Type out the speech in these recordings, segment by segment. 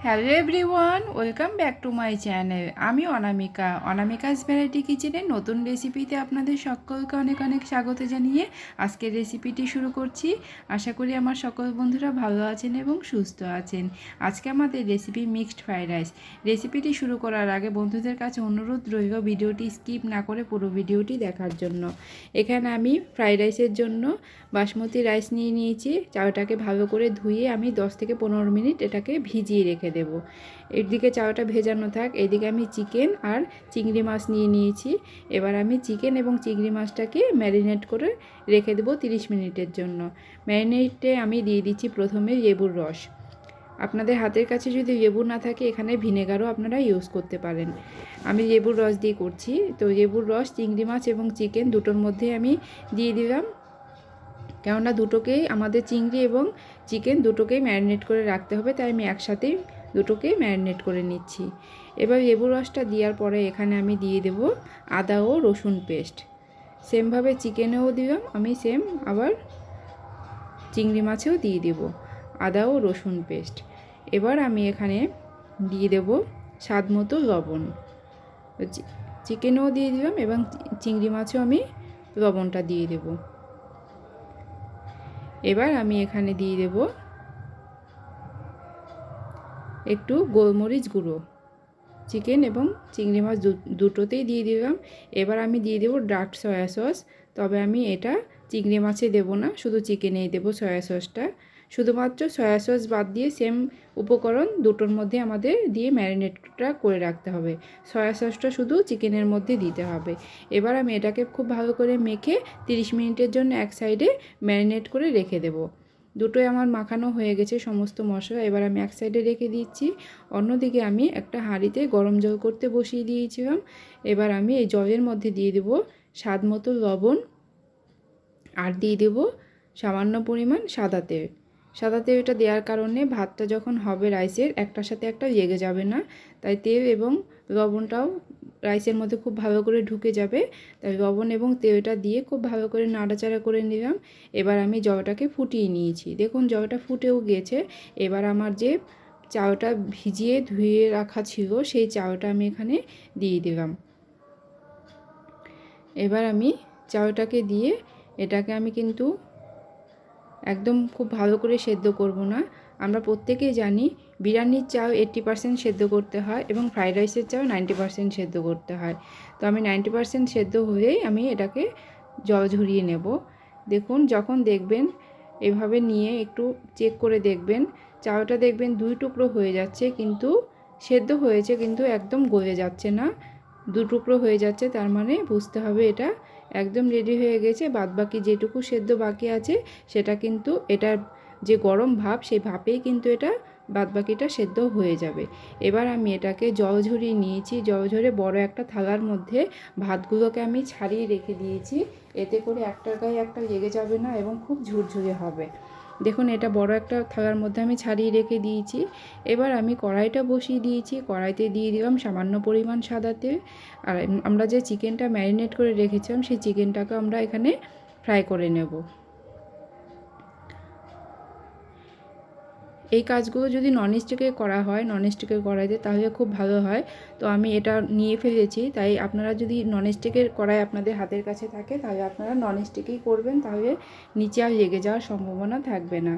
Hello everyone, welcome back to my channel. আমি অনামিকা, Anamika's variety কিচেনের নতুন রেসিপিতে আপনাদের সকলকে অনেক অনেক স্বাগত জানিয়ে আজকের রেসিপিটি শুরু করছি। আশা করি আমার সকল বন্ধুরা ভালো আছেন এবং সুস্থ আছেন। আজকে আমাদের রেসিপি মিক্সড ফ্রাইড রাইস। রেসিপিটি শুরু করার আগে বন্ধুদের কাছে অনুরোধ রইল ভিডিওটি স্কিপ না করে পুরো ভিডিওটি দেখার জন্য। এখানে আমি ফ্রাইড রাইসের জন্য বাসমতি রাইস নিয়ে নিয়েছি। চাউটাকে ভালো করে ধুয়ে আমি 10 থেকে 15 মিনিট এটাকে ভিজিয়ে রেখে দেব। এদিকে চাউটা ভেজানো থাক, এদিকে আমি চিকেন আর চিংড়ি মাছ নিয়ে নিয়েছি। এবার আমি চিকেন এবং চিংড়ি মাছটাকে ম্যারিনেট করে রেখে দেবো 30 মিনিটের জন্য। ম্যারিনেটে আমি দিয়ে দিচ্ছি প্রথমে লেবুর রস। আপনাদের হাতের কাছে যদি লেবু না থাকে এখানে ভিনেগারও আপনারা ইউজ করতে পারেন। আমি লেবুর রস দিয়ে করছি। তো লেবুর রস চিংড়ি মাছ এবং চিকেন দুটোর মধ্যে আমি দিয়ে দিলাম, কেননা দুটোকেই আমাদের চিংড়ি এবং চিকেন দুটোকেই ম্যারিনেট করে রাখতে হবে, তাই আমি একসাথেই দুটোকেই ম্যারিনেট করে নিচ্ছি। এবার লেবু রসটা দেওয়ার পরে এখানে আমি দিয়ে দেব আদা ও রসুন পেস্ট। সেমভাবে চিকেনেও দিলাম আমি, সেম আবার চিংড়ি মাছেও দিয়ে দেব আদা ও রসুন পেস্ট। এবার আমি এখানে দিয়ে দেব স্বাদ মতো লবণ। চিকেনেও দিয়ে দিলাম এবং চিংড়ি মাছেও আমি লবণটা দিয়ে দেব। এবার আমি এখানে দিয়ে দেব একটু গোলমরিচ গুঁড়ো। চিকেন এবং চিংড়ি মাছ দুটোতেই দিয়ে দিলাম। এবার আমি দিয়ে দেব ডার্ক সয়া সস, তবে আমি এটা চিংড়ি মাছে দেব না, শুধু চিকেনেই দেব সয়া সসটা। শুধুমাত্র সয়া সস বাদ দিয়ে সেম উপকরণ দুটোর মধ্যে আমাদের দিয়ে ম্যারিনেটটা করে রাখতে হবে। সয়া সসটা শুধু চিকেনের মধ্যে দিতে হবে। এবার আমি এটাকে খুব ভালো করে মেখে 30 মিনিটের জন্য এক সাইডে ম্যারিনেট করে রেখে দেব। দুটোই আমার মাখানো হয়ে গেছে সমস্ত মশলা। এবার আমি এক সাইডে রেখে দিচ্ছি। অন্যদিকে আমি একটা হাঁড়িতে গরম জল করতে বসিয়ে দিয়েছিলাম। এবার আমি এই জলের মধ্যে দিয়ে দেব স্বাদ মতো লবণ আর দিয়ে দেব সামান্য পরিমাণ সাদা তেল। সাদা তেলটা দেওয়ার কারণে ভাতটা যখন হবে রাইসের একটার সাথে একটা লেগে যাবে না, তাই তেল এবং লবণটাও রাইসের মধ্যে খুব ভালো করে ঢুকে যাবে। তাই লবণ এবং তেলটা দিয়ে খুব ভালো করে নাড়াচাড়া করে নিলাম। এবার আমি জলটাকে ফুটিয়ে নিয়েছি, দেখুন জলটা ফুটেও গিয়েছে। এবার আমার যে চাউটা ভিজিয়ে ধুয়ে রাখা ছিল সেই চাউটা আমি এখানে দিয়ে দিলাম। এবার আমি চাউটাকে দিয়ে এটাকে আমি কিন্তু একদম খুব ভালো করে সেদ্ধ করব না। আমরা প্রত্যেকেই জানি বিরিয়ানির চাউ 80% সেদ্ধ করতে হয় এবং ফ্রাইড রাইসের চাউ 90% সেদ্ধ করতে হয়। তো আমি 90% সেদ্ধ হয়েই আমি এটাকে জল ঝরিয়ে নেব। দেখুন যখন দেখবেন এভাবে নিয়ে একটু চেক করে দেখবেন, চাউটা দেখবেন 2 টুকরো হয়ে যাচ্ছে কিন্তু সেদ্ধ হয়েছে, কিন্তু একদম গলে যাচ্ছে না। 2 টুকরো হয়ে যাচ্ছে, তার মানে বুঝতে হবে এটা একদম রেডি হয়ে গেছে। বাদবাকি যেটুকু সেদ্ধ বাকি আছে সেটা কিন্তু এটার যে গরম ভাপ সেই ভাপেই কিন্তু এটা বাদবাকিটা সেদ্ধ হয়ে যাবে। এবার আমি এটাকে জল ঝরিয়ে নিয়েছি। জল ঝরে বড় একটা থালার মধ্যে ভাতগুলোকে আমি ছাড়িয়ে রেখে দিয়েছি। এতে করে একটার গায়ে একটা লেগে যাবে না এবং খুব ঝুরঝুরে হবে। দেখুন এটা বড় একটা থালার মধ্যে আমি ছাড়িয়ে রেখে দিয়েছি। এবার আমি কড়াইটা বসিয়ে দিয়েছি। কড়াইতে দিয়ে দিলাম সামান্য পরিমাণ সাদা তেল। আর আমরা যে চিকেনটা ম্যারিনেট করে রেখেছিলাম সেই চিকেনটাকে আমরা এখানে ফ্রাই করে নেব। এই কাজগুলো যদি ননস্টিকে করা হয়, ননস্টিকের কড়াইতে, তাহলে খুব ভালো হয়। তো আমি এটা নিয়ে ফেলেছি, তাই আপনারা যদি ননস্টিকের কড়াই আপনাদের হাতের কাছে থাকে তাহলে আপনারা ননস্টিকেই করবেন, তাহলে নিচে আর লেগে যাওয়ার সম্ভাবনা থাকবে না।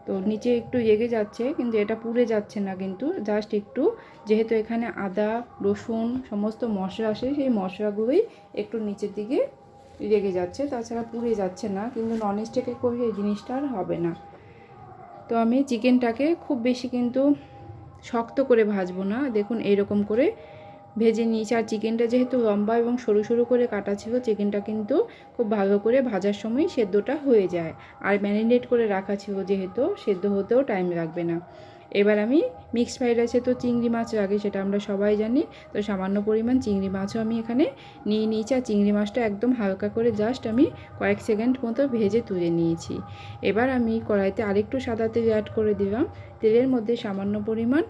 তো নিচে একটু লেগে যাচ্ছে কিন্তু এটা পুড়ে যাচ্ছে না, কিন্তু জাস্ট একটু, যেহেতু এখানে আদা রসুন সমস্ত মশলা আসে সেই মশলাগুলোই একটু নিচের দিকে লেগে যাচ্ছে, তাছাড়া পুড়ে যাচ্ছে না। কিন্তু ননস্টিকে করলে এই জিনিসটা আর হবে না। তো আমি চিকেনটাকে খুব বেশি কিন্তু শক্ত করে ভাজবো না, দেখুন এইরকম করে ভেজে নিয়েছি। আর চিকেনটা যেহেতু লম্বা এবং সরু সরু করে কাটা ছিল, চিকেনটা কিন্তু খুব ভালো করে ভাজার সময় সেদ্ধটা হয়ে যায়। আর ম্যারিনেট করে রাখা ছিল যেহেতু, সেদ্ধ হতেও টাইম লাগবে না। এবার আমি মিক্সড ফ্রাইড রাইসে তো চিংড়ি মাছ লাগে, সেটা আমরা সবাই জানি। তো সামান্য পরিমাণ চিংড়ি মাছও আমি এখানে নিয়ে নিয়েছি। আর চিংড়ি মাছটা একদম হালকা করে জাস্ট আমি কয়েক সেকেন্ড মতো ভেজে তুলে নিয়েছি। এবার আমি কড়াইতে আরেকটু সাদা তেল অ্যাড করে দিলাম। তেলের মধ্যে সামান্য পরিমাণ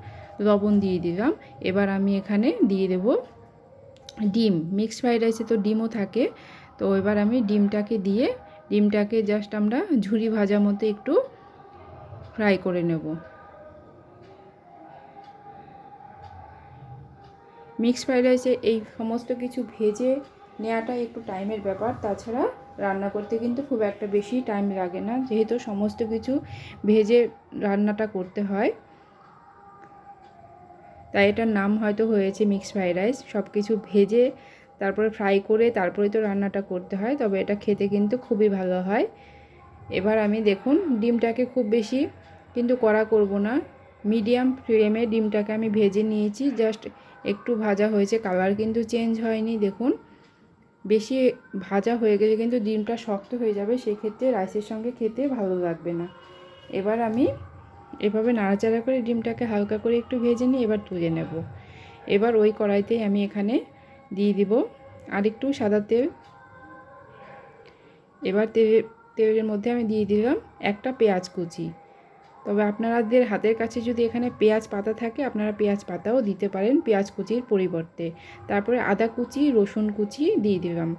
লবণ দিয়ে দিলাম। এবার আমি এখানে দিয়ে দেব ডিম। মিক্সড ফ্রাইড রাইসে তো ডিমও থাকে। তো এবার আমি ডিমটাকে জাস্ট আমরা ঝুরি ভাজা মতো একটু ফ্রাই করে নেব। মিক্সড ফ্রাইড রাইসে এই সমস্ত কিছু ভেজে নেওয়াটা একটু টাইমের ব্যাপার, তাছাড়া রান্না করতে কিন্তু খুব একটা বেশি টাইম লাগে না, যেহেতু সমস্ত কিছু ভেজে রান্নাটা করতে হয়, তাই এটার নাম হয়তো হয়েছে মিক্সড ফ্রাইড রাইস। সব কিছু ভেজে তারপরে ফ্রাই করে তারপরে তো রান্নাটা করতে হয়, তবে এটা খেতে কিন্তু খুবই ভালো হয়। এবার আমি দেখুন ডিমটাকে খুব বেশি কিন্তু কড়া করব না, মিডিয়াম ফ্লেমে ডিমটাকে আমি ভেজে নিয়েছি, জাস্ট একটু ভাজা হয়েছে, কালার কিন্তু চেঞ্জ হয়নি। দেখুন বেশি ভাজা হয়ে গেলে কিন্তু ডিমটা শক্ত হয়ে যাবে, সেক্ষেত্রে রাইসের সঙ্গে খেতে ভালো লাগবে না। এবার আমি এভাবে নাড়াচাড়া করে ডিমটাকে হালকা করে একটু ভেজে নিয়ে এবার তুলে নেব। এবার ওই কড়াইতেই আমি এখানে দিয়ে দিব আরেকটু সাদা তেল। এবার তেলের মধ্যে আমি দিয়ে দিলাম একটা পেঁয়াজ কুচি, তবে আপনাদের হাতের কাছে যদি এখানে পেঁয়াজ পাতা থাকে আপনারা পেঁয়াজ পাতাও দিতে পারেন পেঁয়াজ কুচির পরিবর্তে। তারপরে আদা কুচি, রসুন কুচি দিয়ে দিলাম।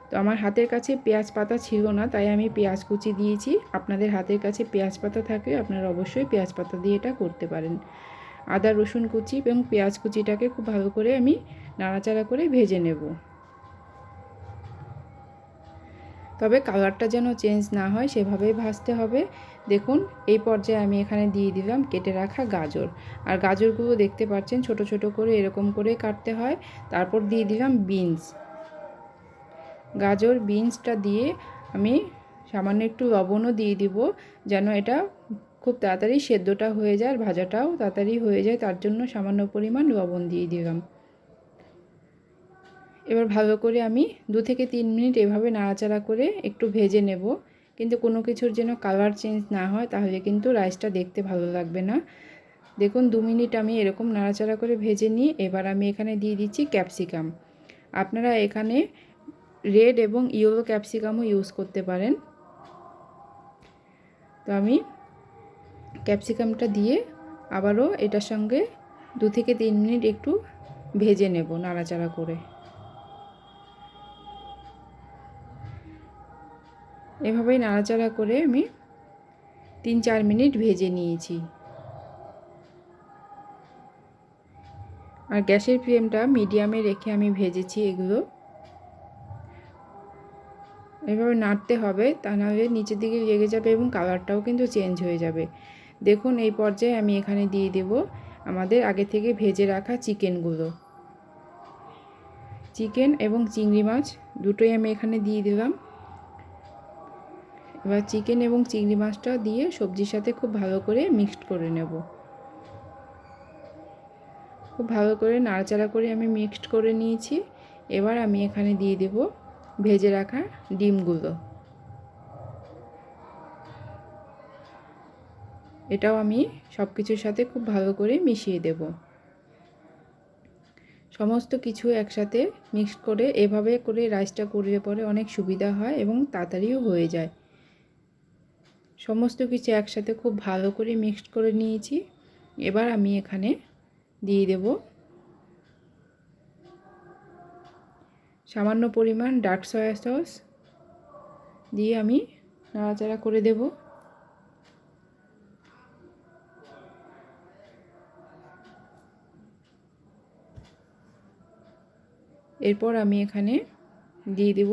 তো আমার হাতের কাছে পেঁয়াজ পাতা ছিল না, তাই আমি পেঁয়াজ কুচি দিয়েছি। আপনাদের হাতের কাছে পেঁয়াজ পাতা থাকলে আপনারা অবশ্যই পেঁয়াজ পাতা দিয়ে এটা করতে পারেন। আদা রসুন কুচি এবং পেঁয়াজ কুচিটাকে খুব ভালো করে আমি নাড়াচাড়া করে ভেজে নেব, তবে কালারটা যেন চেঞ্জ না হয় সেভাবেই ভাজতে হবে। দেখুন এই পর্যায়ে আমি এখানে দিয়ে দিলাম কেটে রাখা গাজর, আর গাজরগুলো দেখতে পাচ্ছেন ছোট ছোট করে এরকম করে কাটতে হয়। তারপর দিয়ে দিলাম বিনস, গাজর বিনসটা দিয়ে আমি সামান্য একটু লবণও দিয়ে দিব, যেন এটা খুব তাড়াতাড়ি সেদ্ধটা হয়ে যায় আর ভাজাটাও তাড়াতাড়ি হয়ে যায়, তার জন্য সামান্য পরিমাণ লবণ দিয়ে দিলাম। এবার ভালো করে আমি 2 থেকে 3 মিনিট এভাবে নাড়াচাড়া করে একটু ভেজে নেব, কিন্তু কোনো কিছুর যেন কালার চেঞ্জ না হয়, তাহলে কিন্তু রাইসটা দেখতে ভালো লাগবে না। দেখুন 2 মিনিট আমি এরকম নাড়াচাড়া করে ভেজে নিই। এবার আমি এখানে দিয়ে দিচ্ছি ক্যাপসিকাম। আপনারা এখানে রেড এবং ইয়েলো ক্যাপসিকামও ইউজ করতে পারেন। তো আমি ক্যাপসিকামটা দিয়ে আবারও এটার সঙ্গে 2 থেকে 3 মিনিট একটু ভেজে নেব নাড়াচাড়া করে। এভাবেই নাড়াচাড়া করে আমি 3-4 মিনিট ভেজে নিয়েছি। আর গ্যাসের ফ্লেমটা মিডিয়ামে রেখে আমি ভেজেছি এগুলো। এভাবে নাড়তে হবে, তা নাহলে নিচের দিকে লেগে যাবে এবং কালারটাও কিন্তু চেঞ্জ হয়ে যাবে। দেখুন এই পর্যায়ে আমি এখানে দিয়ে দেব আমাদের আগে থেকে ভেজে রাখা চিকেনগুলো। চিকেন এবং চিংড়ি মাছ দুটোই আমি এখানে দিয়ে দিলাম। এবার চিকেন এবং চিংড়ি মাছটা দিয়ে সবজির সাথে খুব ভালো করে মিক্সড করে নেব। খুব ভালো করে নাড়াচাড়া করে আমি মিক্সড করে নিয়েছি। এবার আমি এখানে দিয়ে দেব ভেজে রাখা ডিমগুলো। এটাও আমি সব কিছুর সাথে খুব ভালো করে মিশিয়ে দেব। সমস্ত কিছু একসাথে মিক্সড করে এভাবে করে রাইসটা করলে পরে অনেক সুবিধা হয় এবং তাড়াতাড়িও হয়ে যায়। সমস্ত কিছু একসাথে খুব ভালো করে মিক্সড করে নিয়েছি। এবার আমি এখানে দিয়ে দেব সামান্য পরিমাণ ডার্ক সয়া সস, দিয়ে আমি নাড়াচাড়া করে দেব। এরপর আমি এখানে দিয়ে দেব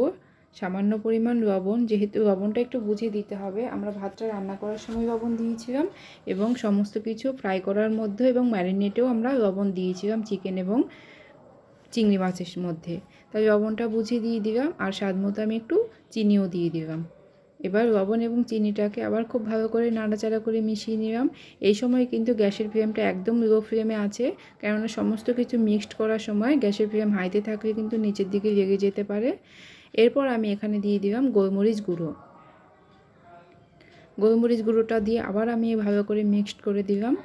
সামান্য পরিমাণ লবণ, যেহেতু লবণটা একটু বুঝে দিতে হবে। আমরা ভাতটা রান্না করার সময় লবণ দিয়েছিলাম এবং সমস্ত কিছু ফ্রাই করার মধ্যে এবং ম্যারিনেটেও আমরা লবণ দিয়েছিলাম চিকেন এবং চিংড়ি মাছের মধ্যে, তাই লবণটা বুঝে দিয়ে দিলাম। আর স্বাদ মতো আমি একটু চিনিও দিয়ে দিলাম। এবার লবণ এবং চিনিটাকে আবার খুব ভালো করে নাড়াচাড়া করে মিশিয়ে নিলাম। এই সময় কিন্তু গ্যাসের ফ্লেমটা একদম লো ফ্লেমে আছে, কেননা সমস্ত কিছু মিক্সড করার সময় গ্যাসের ফ্লেম হাইতে থাকলে কিন্তু নিচের দিকে লেগে যেতে পারে। এরপর আমি এখানে দিয়ে দিলাম গোলমরিচ গুঁড়ো। গোলমরিচ গুঁড়োটা দিয়ে আবার আমি ভালো করে মিক্সড করে দিলাম।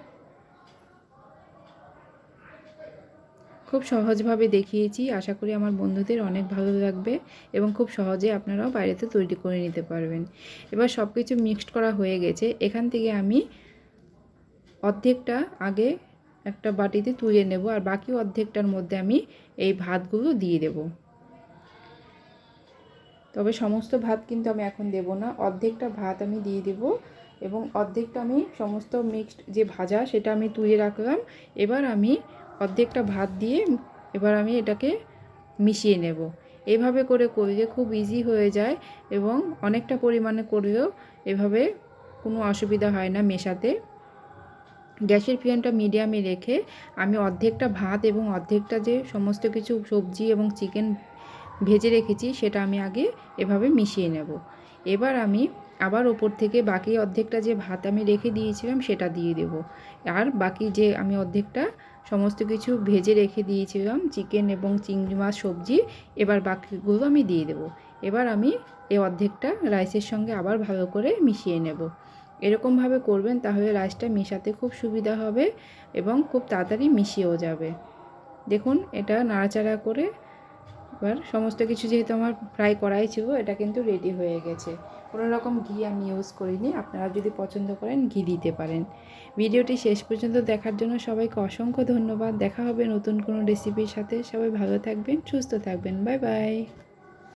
খুব সহজভাবে দেখিয়েছি, আশা করি আমার বন্ধুদের অনেক ভালো লাগবে এবং খুব সহজে আপনারাও বাড়িতে তৈরি করে নিতে পারবেন। এবার সব কিছু মিক্সড করা হয়ে গেছে। এখান থেকে আমি অর্ধেকটা আগে একটা বাটিতে তুলে নেব, আর বাকি অর্ধেকটার মধ্যে আমি এই ভাতগুলো দিয়ে দেব। তবে সমস্ত ভাত কিন্তু আমি এখন দেব না, অর্ধেকটা ভাত আমি দিয়ে দেব এবং অর্ধেকটা আমি সমস্ত মিক্সড যে ভাজা সেটা আমি তুলে রাখলাম। এবার আমি অর্ধেকটা ভাত দিয়ে এবার আমি এটাকে মিশিয়ে নেব। এভাবে করে করলে খুব ইজি হয়ে যায় এবং অনেকটা পরিমাণে করলেও এভাবে কোনো অসুবিধা হয় না মেশাতে। গ্যাসের ফ্লেমটা মিডিয়ামে রেখে আমি অর্ধেকটা ভাত এবং অর্ধেকটা যে সমস্ত কিছু সবজি এবং চিকেন ভেজে রেখেছি সেটা আমি আগে এভাবে মিশিয়ে নেব। এবার আমি আবার ওপর থেকে বাকি অর্ধেকটা যে ভাত আমি রেখে দিয়েছিলাম সেটা দিয়ে দেব। আর বাকি যে আমি অর্ধেকটা সমস্ত কিছু ভেজে রেখে দিয়েছিলাম চিকেন এবং চিংড়ি মাছ সবজি, এবার বাকিগুলো আমি দিয়ে দেব। এবার আমি এই অর্ধেকটা রাইসের সঙ্গে আবার ভালো করে মিশিয়ে নেব। এরকমভাবে করবেন, তাহলে রাইসটা মেশাতে খুব সুবিধা হবে এবং খুব তাড়াতাড়ি মিশিয়েও যাবে। দেখুন এটা নাড়াচাড়া করে এবার সমস্ত কিছু যেহেতু আমার ফ্রাই করাই ছিল, এটা কিন্তু রেডি হয়ে গেছে। কোনো রকম ঘি আমি ইউজ করিনি, আপনারা যদি পছন্দ করেন ঘি দিতে পারেন। ভিডিওটি শেষ পর্যন্ত দেখার জন্য সবাইকে অসংখ্য ধন্যবাদ। দেখা হবে নতুন কোনো রেসিপির সাথে। সবাই ভালো থাকবেন, সুস্থ থাকবেন। Bye bye.